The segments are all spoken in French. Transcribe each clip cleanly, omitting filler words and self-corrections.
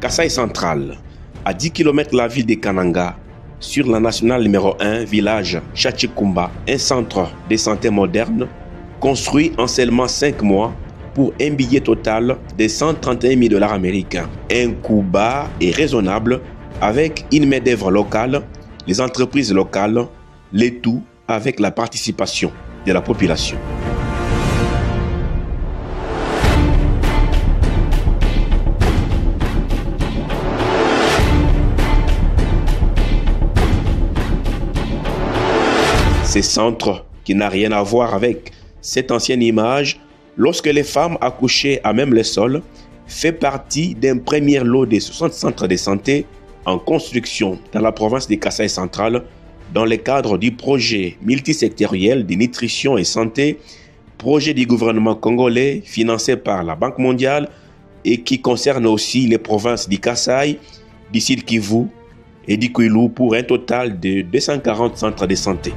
Kasaï central, à 10 km de la ville de Kananga, sur la nationale numéro 1, village Tchatchikumba, un centre de santé moderne, construit en seulement 5 mois pour un billet total de 131 000 $ américains. Un coût bas et raisonnable avec une main-d'œuvre locale, les entreprises locales, le tout avec la participation de la population. Ce centre, qui n'a rien à voir avec cette ancienne image, lorsque les femmes accouchaient à même le sol, fait partie d'un premier lot de 60 centres de santé en construction dans la province de Kasaï central, dans le cadre du projet multisectoriel de nutrition et santé, projet du gouvernement congolais financé par la Banque mondiale et qui concerne aussi les provinces du Kasaï, du Sud Kivu et du Kwilu pour un total de 240 centres de santé.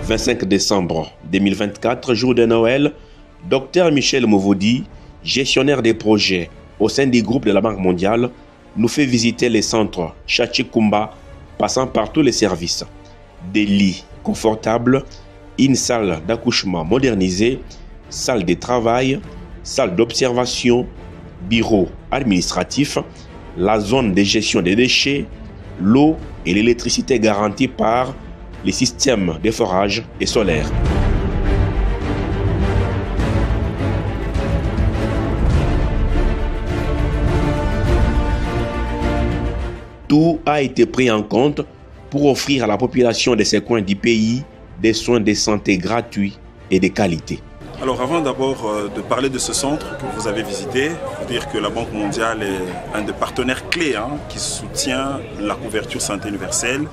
« 25 décembre 2024, jour de Noël, Dr Michel Movoudi, gestionnaire des projets au sein du groupe de la Banque mondiale, nous fait visiter les centres Tchatchikumba, passant par tous les services. Des lits confortables, une salle d'accouchement modernisée, salle de travail, salle d'observation, bureau administratif, la zone de gestion des déchets, l'eau et l'électricité garanties par les systèmes de forage et solaire. Tout a été pris en compte pour offrir à la population de ces coins du pays des soins de santé gratuits et de qualité. Alors avant d'abord de parler de ce centre que vous avez visité, il faut dire que la Banque mondiale est un des partenaires clés qui soutient la couverture santé universelle,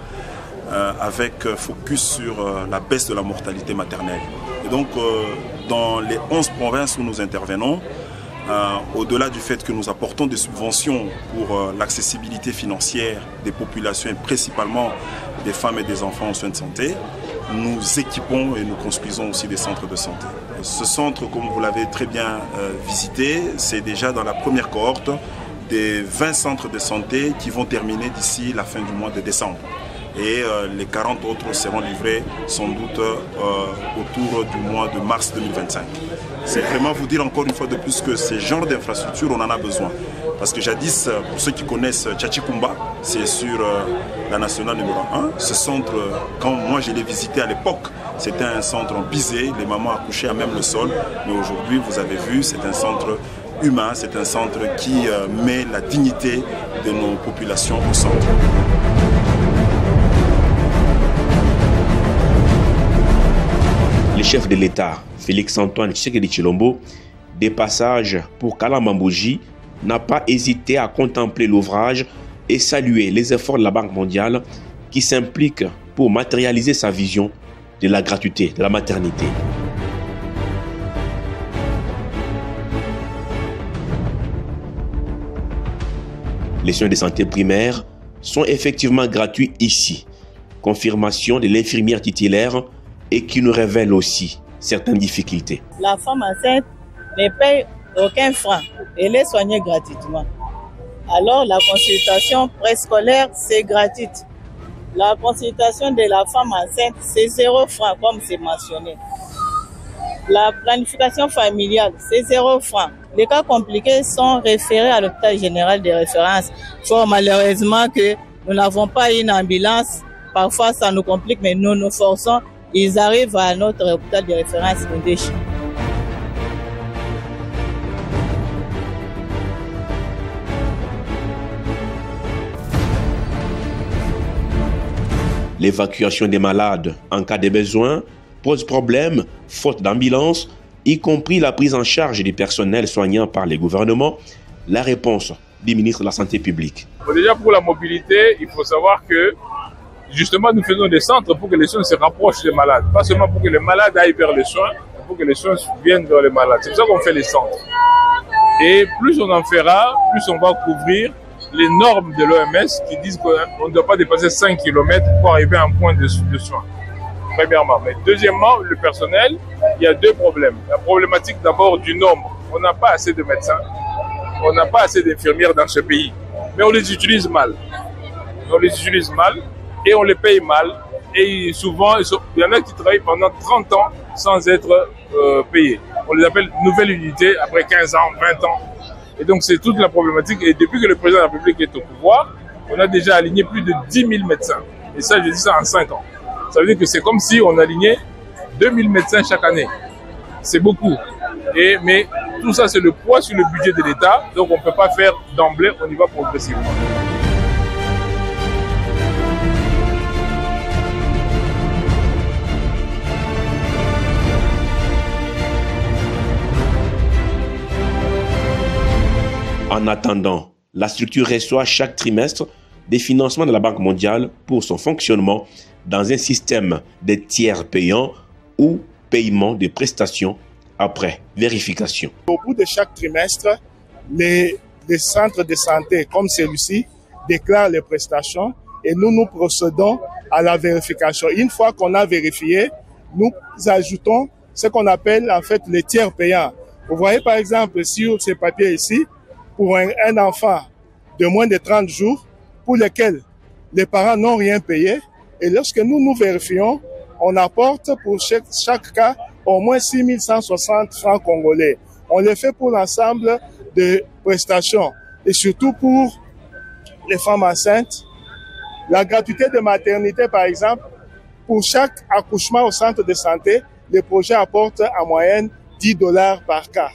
avec focus sur la baisse de la mortalité maternelle. Et donc, dans les 11 provinces où nous intervenons, au-delà du fait que nous apportons des subventions pour l'accessibilité financière des populations et principalement des femmes et des enfants en soins de santé, nous équipons et nous construisons aussi des centres de santé. Ce centre, comme vous l'avez très bien visité, c'est déjà dans la première cohorte des 20 centres de santé qui vont terminer d'ici la fin du mois de décembre. Et les 40 autres seront livrés sans doute autour du mois de mars 2025. C'est vraiment vous dire encore une fois de plus que ces genres d'infrastructures, on en a besoin. Parce que jadis, pour ceux qui connaissent Tchatchikumba, c'est sur la nationale numéro 1. Ce centre, quand moi je l'ai visité à l'époque, c'était un centre en pisé, les mamans accouchaient à même le sol. Mais aujourd'hui, vous avez vu, c'est un centre humain, c'est un centre qui met la dignité de nos populations au centre. Le chef de l'État, Félix-Antoine Tshisekedi Tshilombo, des passages pour Kalambambouji, n'a pas hésité à contempler l'ouvrage et saluer les efforts de la Banque mondiale qui s'implique pour matérialiser sa vision de la gratuité de la maternité. Les soins de santé primaires sont effectivement gratuits ici. Confirmation de l'infirmière titulaire et qui nous révèle aussi certaines difficultés. La femme enceinte ne paye aucun franc. Elle est soignée gratuitement. Alors la consultation préscolaire, c'est gratuite. La consultation de la femme enceinte, c'est 0 franc comme c'est mentionné. La planification familiale, c'est 0 franc. Les cas compliqués sont référés à l'hôpital général de référence. Fort malheureusement que nous n'avons pas une ambulance. Parfois ça nous complique, mais nous nous forçons. Ils arrivent à notre hôpital de référence Ndéchi. L'évacuation des malades en cas de besoin pose problème, faute d'ambulance, y compris la prise en charge du personnel soignant par les gouvernements. La réponse du ministre de la Santé publique. Déjà pour la mobilité, il faut savoir que justement, nous faisons des centres pour que les soins se rapprochent des malades. Pas seulement pour que les malades aillent vers les soins, mais pour que les soins viennent vers les malades. C'est pour ça qu'on fait les centres. Et plus on en fera, plus on va couvrir les normes de l'OMS qui disent qu'on ne doit pas dépasser 5 km pour arriver à un point de soins. Premièrement. Mais deuxièmement, le personnel, il y a deux problèmes. La problématique d'abord du nombre. On n'a pas assez de médecins, on n'a pas assez d'infirmières dans ce pays. Mais on les utilise mal. On les utilise mal et on les paye mal. Et souvent, il y en a qui travaillent pendant 30 ans sans être payés. On les appelle nouvelles unités après 15 ans, 20 ans. Et donc, c'est toute la problématique. Et depuis que le président de la République est au pouvoir, on a déjà aligné plus de 10 000 médecins. Et ça, je dis ça en 5 ans. Ça veut dire que c'est comme si on alignait 2 000 médecins chaque année. C'est beaucoup. Mais tout ça, c'est le poids sur le budget de l'État. Donc, on ne peut pas faire d'emblée, on y va progressivement. En attendant, la structure reçoit chaque trimestre des financements de la Banque mondiale pour son fonctionnement dans un système de tiers payants ou paiement des prestations après vérification. Au bout de chaque trimestre, les centres de santé comme celui-ci déclarent les prestations et nous procédons à la vérification. Une fois qu'on a vérifié, nous ajoutons ce qu'on appelle en fait les tiers payants. Vous voyez par exemple sur ces papiers ici, pour un enfant de moins de 30 jours pour lequel les parents n'ont rien payé. Et lorsque nous vérifions, on apporte pour chaque cas au moins 6 160 francs congolais. On le fait pour l'ensemble des prestations et surtout pour les femmes enceintes. La gratuité de maternité, par exemple, pour chaque accouchement au centre de santé, le projet apporte en moyenne $10 par cas.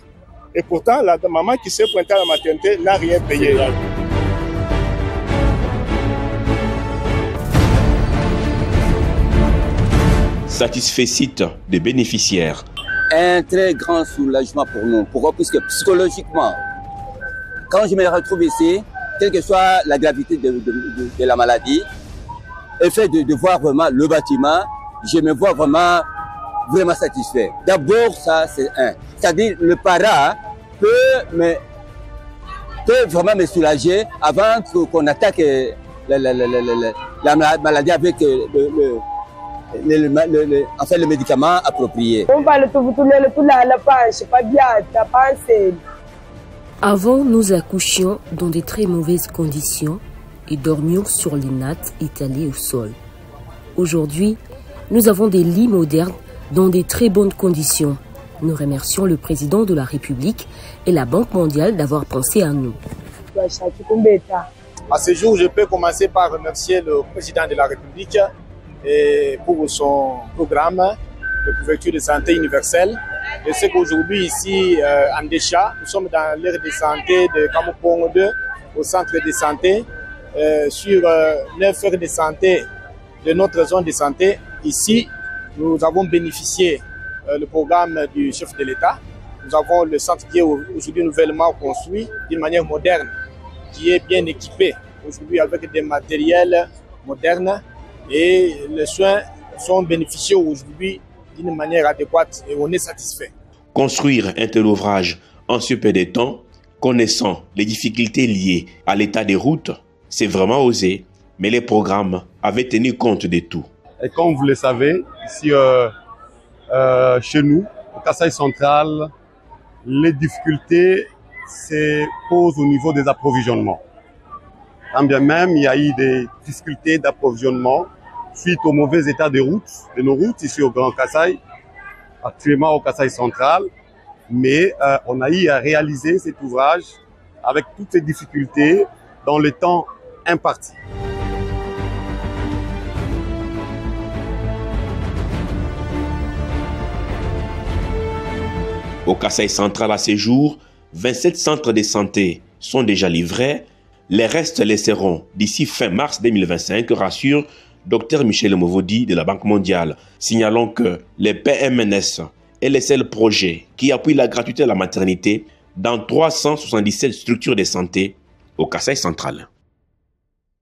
Et pourtant, la maman qui s'est pointée à la maternité n'a rien payé. Satisfait des bénéficiaires. Un très grand soulagement pour nous. Pourquoi? Puisque psychologiquement, quand je me retrouve ici, quelle que soit la gravité de la maladie, le fait de voir vraiment le bâtiment, je me vois vraiment satisfait. D'abord, ça, c'est un. C'est-à-dire, le parent peut vraiment me soulager avant qu'on attaque la maladie avec le médicament approprié. Avant, nous accouchions dans de très mauvaises conditions et dormions sur les nattes étalées au sol. Aujourd'hui, nous avons des lits modernes dans de très bonnes conditions. Nous remercions le président de la République et la Banque mondiale d'avoir pensé à nous. À ce jour, je peux commencer par remercier le président de la République pour son programme de couverture de santé universelle. Je sais qu'aujourd'hui, ici, en Décha, nous sommes dans l'aire de santé de Kamupongo 2, au centre de santé. Sur 9 aires de santé de notre zone de santé, ici, nous avons bénéficié le programme du chef de l'État. Nous avons le centre qui est aujourd'hui nouvellement construit d'une manière moderne, qui est bien équipé aujourd'hui avec des matériels modernes et les soins sont bénéficiés aujourd'hui d'une manière adéquate et on est satisfait. Construire un tel ouvrage en si peu de temps, connaissant les difficultés liées à l'état des routes, c'est vraiment osé, mais les programmes avaient tenu compte de tout. Et comme vous le savez, ici chez nous, au Kasaï central, les difficultés se posent au niveau des approvisionnements. Quand bien même il y a eu des difficultés d'approvisionnement suite au mauvais état de nos routes ici au Grand Kasaï, actuellement au Kasaï central, mais on a eu à réaliser cet ouvrage avec toutes ces difficultés dans le temps imparti. Au Kasaï central à ces jours, 27 centres de santé sont déjà livrés. Les restes les seront d'ici fin mars 2025, rassure Dr Michel Mouvodi de la Banque mondiale, signalant que les PMNS est le seul projet qui appuie la gratuité de la maternité dans 377 structures de santé au Kasaï central.